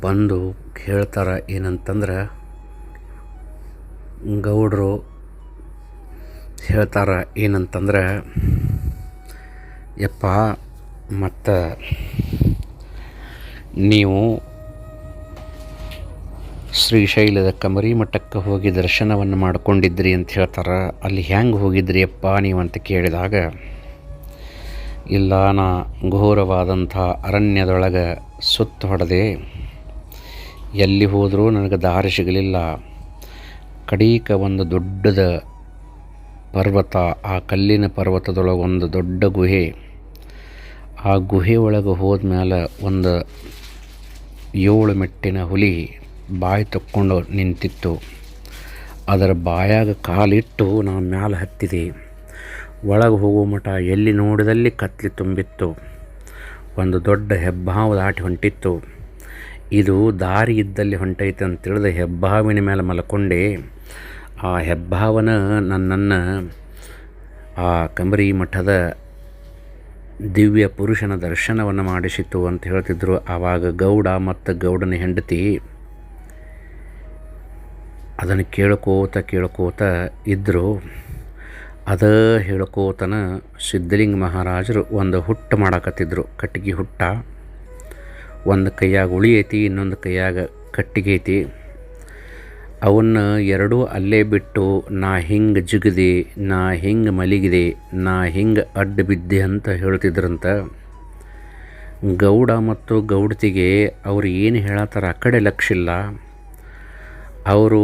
ಬಂದು ಹೇಳ್ತಾರೆ. ಏನಂತಂದ್ರೆ ಗೌಡರು ಹೇಳ್ತಾರೆ ಏನಂತಂದ್ರೆ, ಯಪ್ಪ ಮತ್ತು ನೀವು ಶ್ರೀಶೈಲದ ಕಮರಿ ಮಠಕ್ಕೆ ಹೋಗಿ ದರ್ಶನವನ್ನು ಮಾಡಿಕೊಂಡಿದ್ರಿ ಅಂತ ಹೇಳ್ತಾರೆ. ಅಲ್ಲಿ ಹೆಂಗೆ ಹೋಗಿದ್ರಿ ಅಪ್ಪ ನೀವು ಅಂತ ಕೇಳಿದಾಗ, ಇಲ್ಲ ನಾ ಘೋರವಾದಂಥ ಅರಣ್ಯದೊಳಗೆ ಸುತ್ತ ಹೊಡೆದೆ, ಎಲ್ಲಿ ಹೋದರೂ ನನಗೆ ದಾರಿ ಸಿಗಲಿಲ್ಲ. ಕಡೀಕ ಒಂದು ದೊಡ್ಡದ ಪರ್ವತ, ಆ ಕಲ್ಲಿನ ಪರ್ವತದೊಳಗೆ ಒಂದು ದೊಡ್ಡ ಗುಹೆ. ಆ ಗುಹೆ ಒಳಗೆ ಹೋದ್ಮೇಲೆ ಒಂದು 7 ಮೆಟ್ಟಿನ ಹುಲಿ ಬಾಯಿ ತಕ್ಕೊಂಡು ನಿಂತಿತ್ತು. ಅದರ ಬಾಯಾಗ ಕಾಲಿಟ್ಟು ನಾನು ಮ್ಯಾಲೆ ಹತ್ತಿದೆ. ಒಳಗೆ ಹೋಗೋ ಮಠ ಎಲ್ಲಿ ನೋಡಿದಲ್ಲಿ ಕತ್ಲಿ ತುಂಬಿತ್ತು. ಒಂದು ದೊಡ್ಡ ಹೆಬ್ಬಾವು ದಾಟಿ ಹೊಂಟಿತ್ತು. ಇದು ದಾರಿ ಇದ್ದಲ್ಲಿ ಹೊಂಟೈತೆ ಅಂತ ತಿಳಿದು ಹೆಬ್ಬಾವಿನ ಮೇಲೆ ಮಲ್ಕೊಂಡೆ. ಆ ಹೆಬ್ಬಾವನ ನನ್ನನ್ನು ಆ ಕಮರಿ ಮಠದ ದಿವ್ಯ ಪುರುಷನ ದರ್ಶನವನ್ನು ಮಾಡಿಸಿತು ಅಂತ ಹೇಳ್ತಿದ್ರು. ಆವಾಗ ಗೌಡ ಮತ್ತು ಗೌಡನ ಹೆಂಡತಿ ಅದನ್ನು ಕೇಳ್ಕೋತ ಇದ್ದರು. ಅದ ಹೇಳ್ಕೋತನ ಸಿದ್ಧಲಿಂಗ ಮಹಾರಾಜರು ಒಂದು ಹುಟ್ಟು ಮಾಡಾಕತ್ತಿದ್ರು. ಕಟ್ಟಿಗೆ ಹುಟ್ಟ, ಒಂದು ಕೈಯಾಗ ಉಳಿ ಐತಿ, ಇನ್ನೊಂದು ಕೈಯಾಗ ಕಟ್ಟಿಗೆ ಐತಿ. ಅವನ್ನ ಎರಡೂ ಅಲ್ಲೇ ಬಿಟ್ಟು ನಾ ಹಿಂಗೆ ಜಿಗಿದೆ, ನಾ ಹಿಂಗೆ ಮಲಗಿದೆ, ನಾ ಹಿಂಗೆ ಅಡ್ಡ ಬಿದ್ದೆ ಅಂತ ಹೇಳ್ತಿದ್ರಂತ. ಗೌಡ ಮತ್ತು ಗೌಡತಿಗೆ ಅವ್ರು ಏನು ಹೇಳತ್ತಾರ ಆ ಕಡೆ ಲಕ್ಷ್ಯ ಇಲ್ಲ. ಅವರು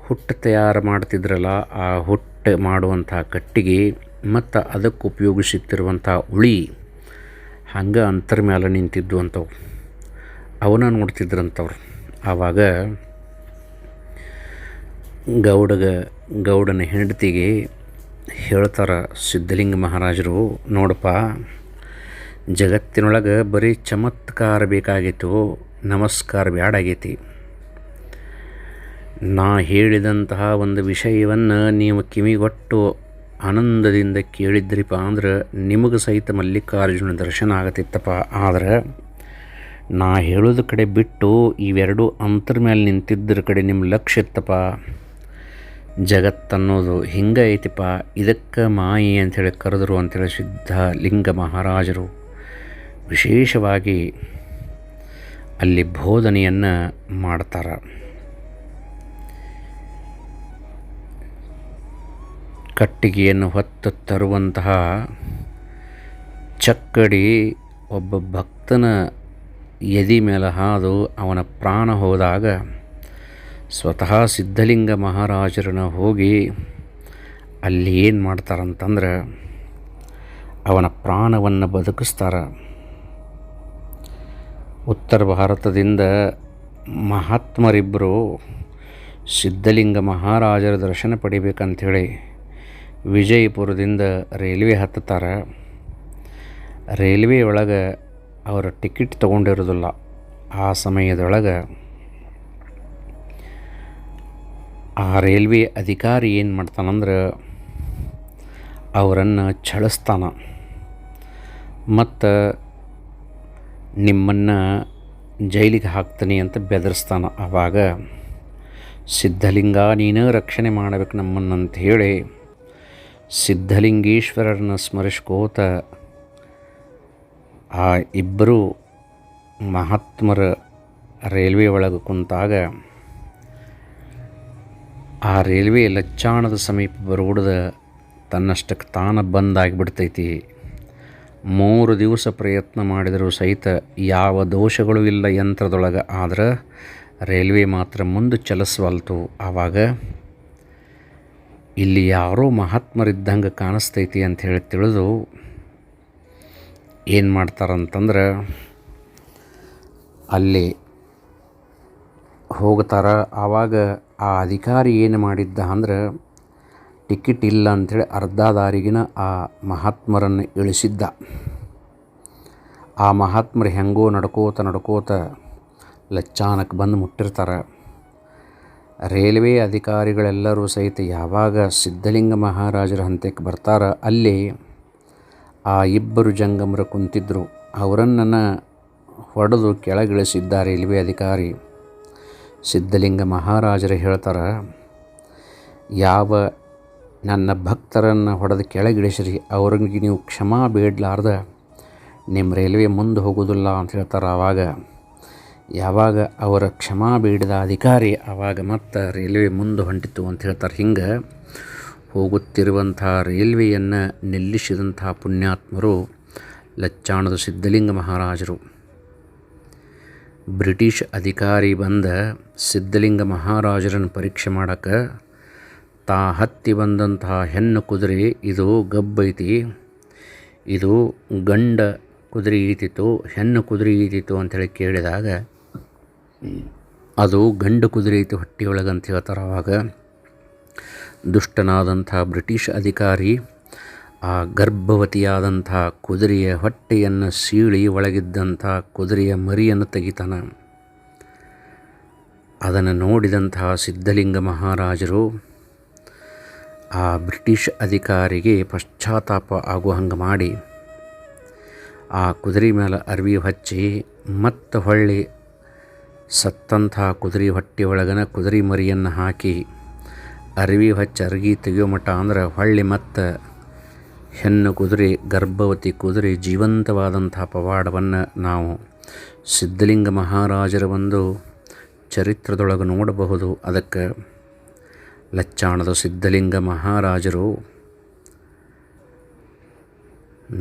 ಹುಟ್ಟು ತಯಾರು ಮಾಡ್ತಿದ್ರಲ್ಲ, ಆ ಹುಟ್ಟು ಮಾಡುವಂಥ ಕಟ್ಟಿಗೆ ಮತ್ತು ಅದಕ್ಕೆ ಉಪಯೋಗಿಸುತ್ತಿರುವಂಥ ಉಳಿ ಹಂಗೆ ಅಂತರ ಮ್ಯಾಲೆ ನಿಂತಿದ್ದು ಅಂತವು. ಅವನ್ನ ನೋಡ್ತಿದ್ರಂಥವ್ರು. ಆವಾಗ ಗೌಡನ ಹೆಂಡತಿಗೆ ಹೇಳ್ತಾರೆ ಸಿದ್ಧಲಿಂಗ ಮಹಾರಾಜರು, ನೋಡಪ್ಪ, ಜಗತ್ತಿನೊಳಗೆ ಬರೀ ಚಮತ್ಕಾರ ಬೇಕಾಗಿತ್ತು, ನಮಸ್ಕಾರ ಬ್ಯಾಡಾಗೈತಿ. ನಾ ಹೇಳಿದಂತಹ ಒಂದು ವಿಷಯವನ್ನು ನೀವು ಕಿವಿಗೊಟ್ಟು ಆನಂದದಿಂದ ಕೇಳಿದ್ರಿಪ್ಪ ಅಂದ್ರೆ ನಿಮಗೆ ಸಹಿತ ಮಲ್ಲಿಕಾರ್ಜುನ ದರ್ಶನ ಆಗತ್ತಿತ್ತಪ್ಪ. ಆದ್ರೆ ನಾ ಹೇಳೋದ ಕಡೆ ಬಿಟ್ಟು ಇವೆರಡು ಅಂತರ ಮೇಲೆ ನಿಂತಿದ್ದರ ಕಡೆ ನಿಮ್ಮ ಲಕ್ಷ್ಯ ಇತ್ತಪ್ಪ. ಜಗತ್ತನ್ನೋದು ಹಿಂಗೆ ಐತಿಪ್ಪ, ಇದಕ್ಕೆ ಮಾಯಿ ಅಂಥೇಳಿ ಕರೆದರು ಅಂಥೇಳಿ ಸಿದ್ಧಲಿಂಗ ಮಹಾರಾಜರು ವಿಶೇಷವಾಗಿ ಅಲ್ಲಿ ಬೋಧನೆಯನ್ನು ಮಾಡ್ತಾರೆ. ಕಟ್ಟಿಗೆಯನ್ನು ಹೊತ್ತು ತರುವಂತಹ ಚಕ್ಕಡಿ ಒಬ್ಬ ಭಕ್ತನ ಎದೆ ಮೇಲೆ ಹಾದು ಅವನ ಪ್ರಾಣ ಹೋದಾಗ ಸ್ವತಃ ಸಿದ್ಧಲಿಂಗ ಮಹಾರಾಜರನ್ನ ಹೋಗಿ ಅಲ್ಲಿ ಏನು ಮಾಡ್ತಾರಂತಂದ್ರೆ ಅವನ ಪ್ರಾಣವನ್ನು ಬದುಕಿಸ್ತಾರೆ. ಉತ್ತರ ಭಾರತದಿಂದ ಮಹಾತ್ಮರಿಬ್ಬರು ಸಿದ್ಧಲಿಂಗ ಮಹಾರಾಜರ ದರ್ಶನ ಪಡಿಬೇಕಂಥೇಳಿ ವಿಜಯಪುರದಿಂದ ರೈಲ್ವೆ ಹತ್ತುತ್ತಾರೆ. ರೈಲ್ವೆ ಒಳಗೆ ಅವರ ಟಿಕೆಟ್ ತೊಗೊಂಡಿರೋದಿಲ್ಲ. ಆ ಸಮಯದೊಳಗೆ ಆ ರೈಲ್ವೆ ಅಧಿಕಾರಿ ಏನು ಮಾಡ್ತಾನಂದ್ರೆ ಅವರನ್ನು ಛಳಿಸ್ತಾನ ಮತ್ತು ನಿಮ್ಮನ್ನು ಜೈಲಿಗೆ ಹಾಕ್ತೀನಿ ಅಂತ ಬೆದರಿಸ್ತಾನ. ಆವಾಗ ಸಿದ್ಧಲಿಂಗ ನೀನು ರಕ್ಷಣೆ ಮಾಡಬೇಕು ನಮ್ಮನ್ನಂತ ಹೇಳಿ ಸಿದ್ಧಲಿಂಗೇಶ್ವರರನ್ನು ಸ್ಮರಿಸ್ಕೋತ ಆ ಇಬ್ಬರು ಮಹಾತ್ಮರ ರೈಲ್ವೆ ಒಳಗೆ ಕುಂತಾಗ ಆ ರೈಲ್ವೆ ಲಚ್ಚಾಣದ ಸಮೀಪ ಬರೋಡ್ದ ತನ್ನಷ್ಟಕ್ಕೆ ತಾನು ಬಂದಾಗಿಬಿಡ್ತೈತಿ. 3 ದಿವಸ ಪ್ರಯತ್ನ ಮಾಡಿದರೂ ಸಹಿತ ಯಾವ ದೋಷಗಳು ಇಲ್ಲ ಯಂತ್ರದೊಳಗೆ. ಆದ್ರೆ ರೈಲ್ವೆ ಮಾತ್ರ ಮುಂದೆ ಚಲಿಸವಲ್ತು. ಆವಾಗ ಇಲ್ಲಿ ಯಾರೋ ಮಹಾತ್ಮರಿದ್ದಂಗೆ ಕಾಣಿಸ್ತೈತಿ ಅಂಥೇಳಿ ತಿಳಿದು ಏನು ಮಾಡ್ತಾರಂತಂದ್ರೆ ಅಲ್ಲಿ ಹೋಗ್ತಾರೆ. ಆವಾಗ ಆ ಅಧಿಕಾರಿ ಏನು ಮಾಡಿದ್ದ ಅಂದ್ರೆ ಟಿಕೆಟ್ ಇಲ್ಲ ಅಂಥೇಳಿ ಅರ್ಧ ದಾರಿಗಿನ ಆ ಮಹಾತ್ಮರನ್ನು ಇಳಿಸಿದ್ದ. ಆ ಮಹಾತ್ಮರು ಹೆಂಗೋ ನಡ್ಕೋತ ಲಚ್ಚಾನಕ್ಕೆ ಬಂದು ಮುಟ್ಟಿರ್ತಾರೆ. ರೈಲ್ವೆ ಅಧಿಕಾರಿಗಳೆಲ್ಲರೂ ಸಹಿತ ಯಾವಾಗ ಸಿದ್ಧಲಿಂಗ ಮಹಾರಾಜರ ಹಂತಕ್ಕೆ ಬರ್ತಾರೆ ಅಲ್ಲಿ ಆ ಇಬ್ಬರು ಜಂಗಮರು ಕುಂತಿದ್ದರು. ಅವರನ್ನು ಹೊಡೆದು ಕೆಳಗಿಳಿಸಿದ್ದ ರೈಲ್ವೆ ಅಧಿಕಾರಿ. ಸಿದ್ಧಲಿಂಗ ಮಹಾರಾಜರು ಹೇಳ್ತಾರೆ, ಯಾವ ನನ್ನ ಭಕ್ತರನ್ನು ಹೊಡೆದು ಕೆಳಗಿಳಿಸ್ರಿ, ಅವ್ರಿಗೆ ನೀವು ಕ್ಷಮಾ ಬೇಡಲಾರ್ದ ನಿಮ್ಮ ರೈಲ್ವೆ ಮುಂದೆ ಹೋಗೋದಿಲ್ಲ ಅಂತ ಹೇಳ್ತಾರೆ. ಯಾವಾಗ ಅವರ ಕ್ಷಮಾ ಬೇಡಿದ ಅಧಿಕಾರಿ ಆವಾಗ ಮತ್ತೆ ರೈಲ್ವೆ ಮುಂದೆ ಹೊಂಟಿತು ಅಂತ ಹೇಳ್ತಾರೆ. ಹಿಂಗೆ ಹೋಗುತ್ತಿರುವಂಥ ರೈಲ್ವೆಯನ್ನು ನಿಲ್ಲಿಸಿದಂಥ ಪುಣ್ಯಾತ್ಮರು ಲಚ್ಚಾಣದ ಸಿದ್ಧಲಿಂಗ ಮಹಾರಾಜರು. ಬ್ರಿಟಿಷ್ ಅಧಿಕಾರಿ ಬಂದ ಸಿದ್ಧಲಿಂಗ ಮಹಾರಾಜರನ್ನು ಪರೀಕ್ಷೆ ಮಾಡೋಕ್ಕೆ ಹತ್ತಿ ಬಂದಂತಹ ಹೆಣ್ಣು ಕುದುರೆ ಇದು ಗಬ್ಬೈತಿ, ಇದು ಗಂಡ ಕುದುರೆ ಈತಿತ್ತು, ಹೆಣ್ಣು ಕುದುರೆ ಈತಿತ್ತು ಅಂಥೇಳಿ ಕೇಳಿದಾಗ ಅದು ಗಂಡು ಕುದುರೆ ಐತಿ ಹೊಟ್ಟೆಯೊಳಗೆ ಅಂತ ಹೇಳ್ತಾರೆ. ಆವಾಗ ದುಷ್ಟನಾದಂಥ ಬ್ರಿಟಿಷ್ ಅಧಿಕಾರಿ ಆ ಗರ್ಭವತಿಯಾದಂಥ ಕುದುರೆಯ ಹೊಟ್ಟೆಯನ್ನು ಸೀಳಿ ಒಳಗಿದ್ದಂಥ ಕುದುರೆಯ ಮರಿಯನ್ನು ತೆಗಿತಾನೆ. ಅದನ್ನು ನೋಡಿದಂತಹ ಸಿದ್ಧಲಿಂಗ ಮಹಾರಾಜರು ಆ ಬ್ರಿಟಿಷ್ ಅಧಿಕಾರಿಗೆ ಪಶ್ಚಾತ್ತಾಪ ಆಗುವ ಹಂಗೆ ಮಾಡಿ ಆ ಕುದುರೆ ಮೇಲೆ ಅರ್ವಿ ಹಚ್ಚಿ ಮತ್ತು ಹೊಳ್ಳಿ ಸತ್ತಂಥ ಕುದುರೆ ಹೊಟ್ಟೆ ಒಳಗನ ಕುದುರೆ ಮರಿಯನ್ನು ಹಾಕಿ ಅರ್ವಿ ಹಚ್ಚಿ ಅರ್ಗಿ ತೆಗಿಯೋ ಮಟ್ಟ ಅಂದ್ರೆ ಹೊಳ್ಳಿ ಮತ್ತು ಹೆಣ್ಣು ಕುದುರೆ ಗರ್ಭವತಿ ಕುದುರೆ ಜೀವಂತವಾದಂಥ ಪವಾಡವನ್ನು ನಾವು ಸಿದ್ಧಲಿಂಗ ಮಹಾರಾಜರ ಒಂದು ಚರಿತ್ರದೊಳಗೆ ನೋಡಬಹುದು. ಅದಕ್ಕೆ ಲಚ್ಚಾಣದ ಸಿದ್ಧಲಿಂಗ ಮಹಾರಾಜರು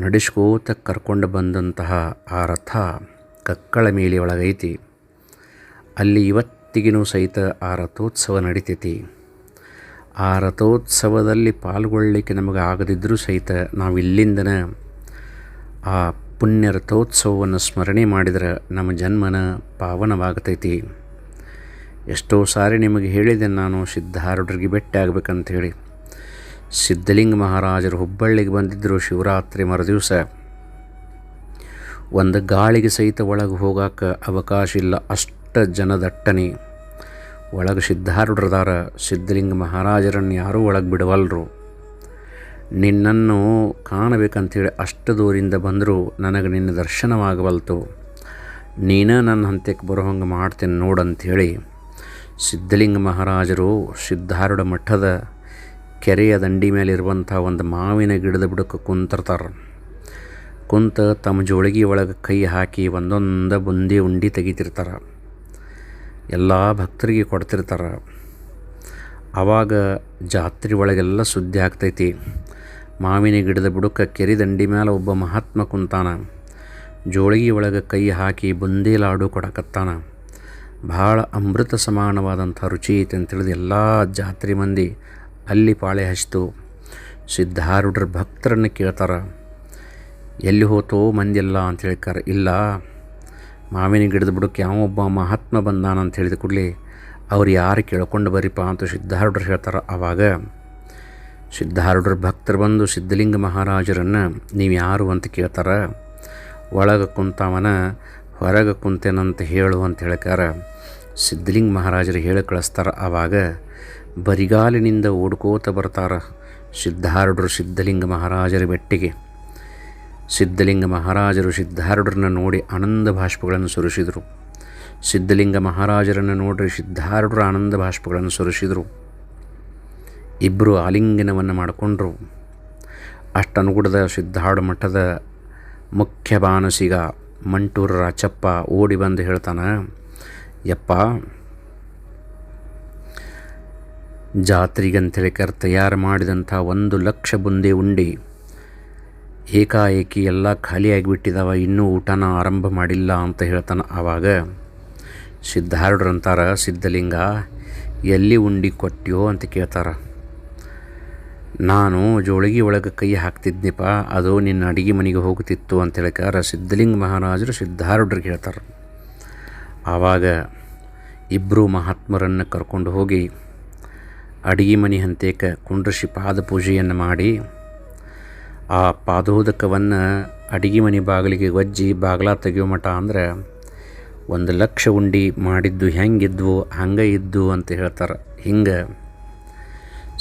ನಡೆಸ್ಕೋತ ಕರ್ಕೊಂಡು ಬಂದಂತಹ ಆ ರಥ ಕಕ್ಕಳ ಮೇಲೆ ಒಳಗೈತಿ. ಅಲ್ಲಿ ಇವತ್ತಿಗೂ ಸಹಿತ ಆ ರಥೋತ್ಸವ ನಡೀತೈತಿ. ಆ ರಥೋತ್ಸವದಲ್ಲಿ ಪಾಲ್ಗೊಳ್ಳಲಿಕ್ಕೆ ನಮಗೆ ಆಗದಿದ್ದರೂ ಸಹಿತ ನಾವು ಇಲ್ಲಿಂದನೇ ಆ ಪುಣ್ಯ ರಥೋತ್ಸವವನ್ನು ಸ್ಮರಣೆ ಮಾಡಿದರೆ ನಮ್ಮ ಜನ್ಮನ ಪಾವನವಾಗ್ತೈತಿ. ಎಷ್ಟೋ ಸಾರಿ ನಿಮಗೆ ಹೇಳಿದೆ ನಾನು, ಸಿದ್ಧಾರೂಢರಿಗೆ ಭೇಟಿ ಆಗಬೇಕಂಥೇಳಿ. ಸಿದ್ಧಲಿಂಗ ಮಹಾರಾಜರು ಹುಬ್ಬಳ್ಳಿಗೆ ಬಂದಿದ್ದರು ಶಿವರಾತ್ರಿ ಮರುದಿವಸ. ಒಂದು ಗಾಳಿಗೆ ಸಹಿತ ಒಳಗೆ ಹೋಗೋಕೆ ಅವಕಾಶ ಇಲ್ಲ, ಅಷ್ಟು ಜನದಟ್ಟಣೆ. ಒಳಗೆ ಸಿದ್ಧಾರೂಢರದಾರ. ಸಿದ್ಧಲಿಂಗ ಮಹಾರಾಜರನ್ನು ಯಾರೂ ಒಳಗೆ ಬಿಡವಲ್ರು. ನಿನ್ನನ್ನು ಕಾಣಬೇಕಂಥೇಳಿ ಅಷ್ಟು ದೂರಿಂದ ಬಂದರೂ ನನಗೆ ನಿನ್ನ ದರ್ಶನವಾಗವಲ್ತು, ನೀನೇ ನನ್ನ ಹಂತಕ್ಕೆ ಬರೋ ಹಂಗೆ ಮಾಡ್ತೇನೆ ನೋಡಂಥೇಳಿ ಸಿದ್ಧಲಿಂಗ ಮಹಾರಾಜರು ಸಿದ್ಧಾರೂಢ ಮಠದ ಕೆರೆಯ ದಂಡಿ ಮೇಲಿರುವಂಥ ಒಂದು ಮಾವಿನ ಗಿಡದ ಬುಡಕ್ಕೆ ಕುಂತಿರ್ತಾರೆ. ಕುಂತ ತಮ್ಮ ಜೋಳಿಗೆ ಒಳಗೆ ಕೈ ಹಾಕಿ ಒಂದೊಂದು ಬುಂದಿ ಉಂಡೆ ತೆಗಿತಿರ್ತಾರೆ. ಎಲ್ಲ ಭಕ್ತರಿಗೆ ಕೊಡ್ತಿರ್ತಾರೆ. ಆವಾಗ ಜಾತ್ರೆ ಒಳಗೆಲ್ಲ ಸುದ್ದಿ ಆಗ್ತೈತಿ. ಮಾವಿನ ಗಿಡದ ಬುಡಕ್ಕೆ ಕೆರೆ ದಂಡಿ ಮೇಲೆ ಒಬ್ಬ ಮಹಾತ್ಮ ಕುಂತಾನ. ಜೋಳಿಗೆ ಒಳಗೆ ಕೈ ಹಾಕಿ ಬುಂದಿ ಲಾಡು ಕೊಡಕತ್ತಾನ. ಭಾಳ ಅಮೃತ ಸಮಾನವಾದಂಥ ರುಚಿ ಐತೆ ಅಂತೇಳಿದು ಎಲ್ಲ ಜಾತ್ರೆ ಮಂದಿ ಅಲ್ಲಿ ಪಾಳೆ ಹಚ್ತು. ಸಿದ್ಧಾರೂಢರ ಭಕ್ತರನ್ನು ಕೇಳ್ತಾರೆ, ಎಲ್ಲಿ ಹೋತೋ ಮಂದಿಲ್ಲ ಅಂತ ಹೇಳ್ತಾರೆ. ಇಲ್ಲ, ಮಾವಿನ ಗಿಡದ ಬುಡಕ್ಕೆ ಯಾವೊಬ್ಬ ಮಹಾತ್ಮ ಬಂದಾನ ಅಂತ ಹೇಳಿದ ಕೂಡಲೇ ಅವ್ರು ಯಾರು ಕೇಳ್ಕೊಂಡು ಬರೀಪ್ಪ ಅಂತ ಸಿದ್ಧಾರೂಢರು ಹೇಳ್ತಾರೆ. ಆವಾಗ ಸಿದ್ಧಾರೂಢರ ಭಕ್ತರು ಬಂದು ಸಿದ್ಧಲಿಂಗ ಮಹಾರಾಜರನ್ನು ನೀವು ಯಾರು ಅಂತ ಕೇಳ್ತಾರೆ. ಒಳಗೆ ಕುಂತವನ ಹೊರಗೆ ಕುಂತೇನಂತ ಹೇಳು ಅಂತ ಹೇಳ್ಕಾರ. ಸಿದ್ಧಲಿಂಗ ಮಹಾರಾಜರು ಹೇಳಿ ಕಳಿಸ್ತಾರೆ. ಆವಾಗ ಬರಿಗಾಲಿನಿಂದ ಓಡ್ಕೋತ ಬರ್ತಾರೆ ಸಿದ್ಧಾರೂಢರು ಸಿದ್ಧಲಿಂಗ ಮಹಾರಾಜರ ಬೆಟ್ಟಿಗೆ. ಸಿದ್ಧಲಿಂಗ ಮಹಾರಾಜರು ಸಿದ್ಧಾರೂಢರನ್ನ ನೋಡಿ ಆನಂದ ಬಾಷ್ಪಗಳನ್ನು ಸುರಿಸಿದರು. ಸಿದ್ಧಲಿಂಗ ಮಹಾರಾಜರನ್ನು ನೋಡ್ರಿ ಸಿದ್ಧಾರೂಢರು ಆನಂದ ಬಾಷ್ಪಗಳನ್ನು ಸುರಿಸಿದರು. ಇಬ್ಬರು ಆಲಿಂಗನವನ್ನು ಮಾಡಿಕೊಂಡ್ರು. ಅಷ್ಟನುಗುಡದ ಸಿದ್ಧಾರೂಢ ಮಠದ ಮುಖ್ಯ ಬಾನಸಿಗ ಮಂಟೂರ ರಾಚಪ್ಪ ಓಡಿ ಬಂದು ಹೇಳ್ತಾನೆ, ಯಪ್ಪ, ಜಾತ್ರೆಗಂತೇಳಿ ತಯಾರು ಮಾಡಿದಂಥ 1,00,000 ಬುಂದಿ ಉಂಡಿ ಏಕಾಏಕಿ ಎಲ್ಲ ಖಾಲಿಯಾಗಿಬಿಟ್ಟಿದ್ದಾವೆ, ಇನ್ನೂ ಊಟನ ಆರಂಭ ಮಾಡಿಲ್ಲ ಅಂತ ಹೇಳ್ತಾನೆ. ಆವಾಗ ಸಿದ್ಧಾರೂಢರಂತಾರ, ಸಿದ್ಧಲಿಂಗ ಎಲ್ಲಿ ಉಂಡಿ ಕೊಟ್ಟಿಯೋ ಅಂತ ಕೇಳ್ತಾರೆ. ನಾನು ಜೋಳಿಗೆ ಒಳಗೆ ಕೈ ಹಾಕ್ತಿದ್ನಿಪ್ಪ, ಅದು ನಿನ್ನ ಅಡಿಗೆ ಮನೆಗೆ ಹೋಗ್ತಿತ್ತು ಅಂತ ಹೇಳ್ಕಾರ ಸಿದ್ಧಲಿಂಗ ಮಹಾರಾಜರು ಸಿದ್ಧಾರೂಢರಿಗೆ ಹೇಳ್ತಾರೆ. ಆವಾಗ ಇಬ್ಬರು ಮಹಾತ್ಮರನ್ನು ಕರ್ಕೊಂಡು ಹೋಗಿ ಅಡಿಗೆ ಮನೆ ಹಂತಕ್ಕೆ ಕುಂಡ್ರಿಸಿ ಪಾದ ಪೂಜೆಯನ್ನು ಮಾಡಿ ಆ ಪಾದೋದಕವನ್ನು ಅಡಿಗೆ ಮನೆ ಬಾಗಿಲಿಗೆ ಒಜ್ಜಿ ಬಾಗಿಲ ತೆಗೆಯೋ ಮಠ ಅಂದರೆ 1,00,000 ಉಂಡಿ ಮಾಡಿದ್ದು ಹೆಂಗಿದ್ವು ಹಂಗೆ ಇದ್ದು ಅಂತ ಹೇಳ್ತಾರೆ. ಹಿಂಗೆ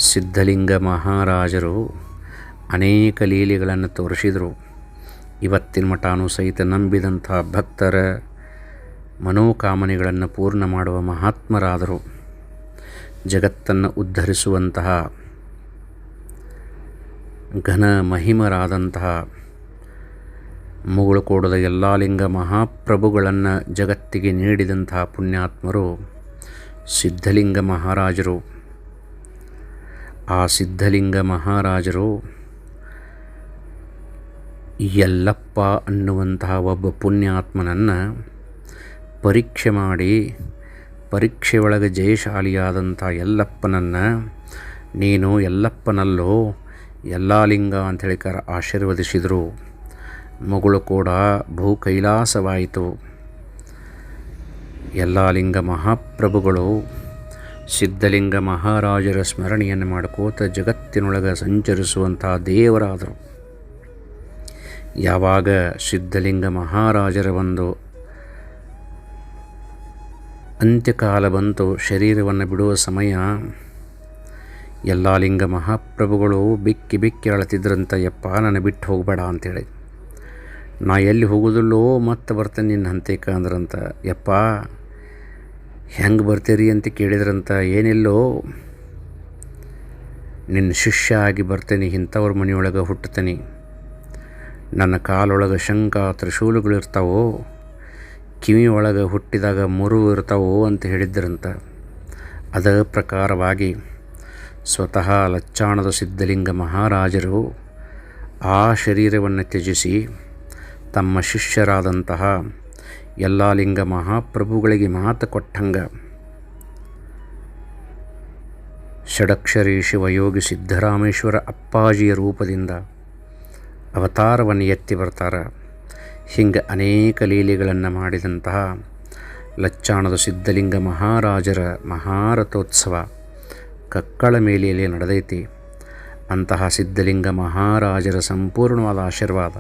ಸಿದ್ಧಲಿಂಗ ಮಹಾರಾಜರು ಅನೇಕ ಲೀಲೆಗಳನ್ನು ತೋರಿಸಿದರು. ಇವತ್ತಿನ ಮಠನೂ ಸಹಿತ ನಂಬಿದಂಥ ಭಕ್ತರ ಮನೋಕಾಮನೆಗಳನ್ನು ಪೂರ್ಣ ಮಾಡುವ ಮಹಾತ್ಮರಾದರು. ಜಗತ್ತನ್ನು ಉದ್ಧರಿಸುವಂತಹ ಘನ ಮಹಿಮರಾದಂತಹ ಮುಗುಳುಕೋಡದ ಯಲ್ಲಾಲಿಂಗ ಮಹಾಪ್ರಭುಗಳನ್ನು ಜಗತ್ತಿಗೆ ನೀಡಿದಂತಹ ಪುಣ್ಯಾತ್ಮರು ಸಿದ್ಧಲಿಂಗ ಮಹಾರಾಜರು. ಆ ಸಿದ್ಧಲಿಂಗ ಮಹಾರಾಜರು ಯಲ್ಲಪ್ಪ ಅನ್ನುವಂತಹ ಒಬ್ಬ ಪುಣ್ಯಾತ್ಮನನ್ನು ಪರೀಕ್ಷೆ ಮಾಡಿ ಪರೀಕ್ಷೆ ಒಳಗೆ ಜಯಶಾಲಿಯಾದಂಥ ಯಲ್ಲಪ್ಪನನ್ನು ನೀನು ಯಲ್ಲಪ್ಪನಲ್ಲೋ ಯಲ್ಲಾಲಿಂಗ ಅಂತ ಹೇಳಿಕಾರ ಆಶೀರ್ವದಿಸಿದರು. ಮಗಳು ಕೂಡ ಭೂ ಕೈಲಾಸವಾಯಿತು. ಯಲ್ಲಾಲಿಂಗ ಮಹಾಪ್ರಭುಗಳು ಸಿದ್ಧಲಿಂಗ ಮಹಾರಾಜರ ಸ್ಮರಣೆಯನ್ನು ಮಾಡ್ಕೋತ ಜಗತ್ತಿನೊಳಗೆ ಸಂಚರಿಸುವಂಥ ದೇವರಾದರು. ಯಾವಾಗ ಸಿದ್ಧಲಿಂಗ ಮಹಾರಾಜರ ಒಂದು ಅಂತ್ಯಕಾಲ ಬಂತು, ಶರೀರವನ್ನು ಬಿಡುವ ಸಮಯ, ಯಲ್ಲಾಲಿಂಗ ಮಹಾಪ್ರಭುಗಳು ಬಿಕ್ಕಿ ಬಿಕ್ಕಿ ಅಳತಿದ್ರಂತ, ಯಪ್ಪ ನನ್ನ ಬಿಟ್ಟು ಹೋಗಬೇಡ ಅಂಥೇಳಿ. ನಾ ಎಲ್ಲಿ ಹೋಗೋದಿಲ್ಲೋ ಮತ್ತೆ ಬರ್ತೇನೆ ನಿನ್ನ ಹಂತಕ್ಕೆ ಅಂದ್ರಂತ. ಯಪ್ಪ ಹೆಂಗೆ ಬರ್ತೀರಿ ಅಂತ ಕೇಳಿದ್ರಂತ. ಏನಿಲ್ಲೋ ನಿನ್ನ ಶಿಷ್ಯ ಆಗಿ ಬರ್ತೇನೆ, ಇಂಥವ್ರ ಮನೆಯೊಳಗೆ ಹುಟ್ಟುತ್ತೇನೆ, ನನ್ನ ಕಾಲೊಳಗೆ ಶಂಖ ತ್ರಿಶೂಲಗಳಿರ್ತಾವೋ, ಕಿವಿ ಒಳಗೆ ಹುಟ್ಟಿದಾಗ ಮುರು ಇರ್ತಾವೋ ಅಂತ ಹೇಳಿದ್ದರಂತ. ಅದ ಪ್ರಕಾರವಾಗಿ ಸ್ವತಃ ಲಚ್ಚಾಣದ ಸಿದ್ಧಲಿಂಗ ಮಹಾರಾಜರು ಆ ಶರೀರವನ್ನು ತ್ಯಜಿಸಿ ತಮ್ಮ ಶಿಷ್ಯರಾದಂತಹ ಯಲ್ಲಾಲಿಂಗ ಮಹಾಪ್ರಭುಗಳಿಗೆ ಮಾತು ಕೊಟ್ಟಂಗೆ ಷಡಕ್ಷರಿ ಶಿವಯೋಗಿ ಸಿದ್ದರಾಮೇಶ್ವರ ಅಪ್ಪಾಜಿಯ ರೂಪದಿಂದ ಅವತಾರವನ್ನು ಎತ್ತಿ ಬರ್ತಾರೆ. ಹಿಂಗೆ ಅನೇಕ ಲೀಲೆಗಳನ್ನು ಮಾಡಿದಂತಹ ಲಚ್ಚಾಣದ ಸಿದ್ಧಲಿಂಗ ಮಹಾರಾಜರ ಮಹಾರಥೋತ್ಸವ ಕಕ್ಕಳ ಮೇಲೆಯಲ್ಲಿ ನಡೆದೈತಿ. ಅಂತಹ ಸಿದ್ಧಲಿಂಗ ಮಹಾರಾಜರ ಸಂಪೂರ್ಣವಾದ ಆಶೀರ್ವಾದ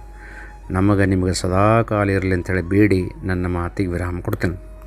ನಮಗೆ ನಿಮಗೆ ಸದಾಕಾಲ ಇರಲಿ ಅಂಥೇಳಿ ಬೇಡಿ ನನ್ನ ಮಾತಿಗೆ ವಿರಾಮ ಕೊಡ್ತೇನೆ.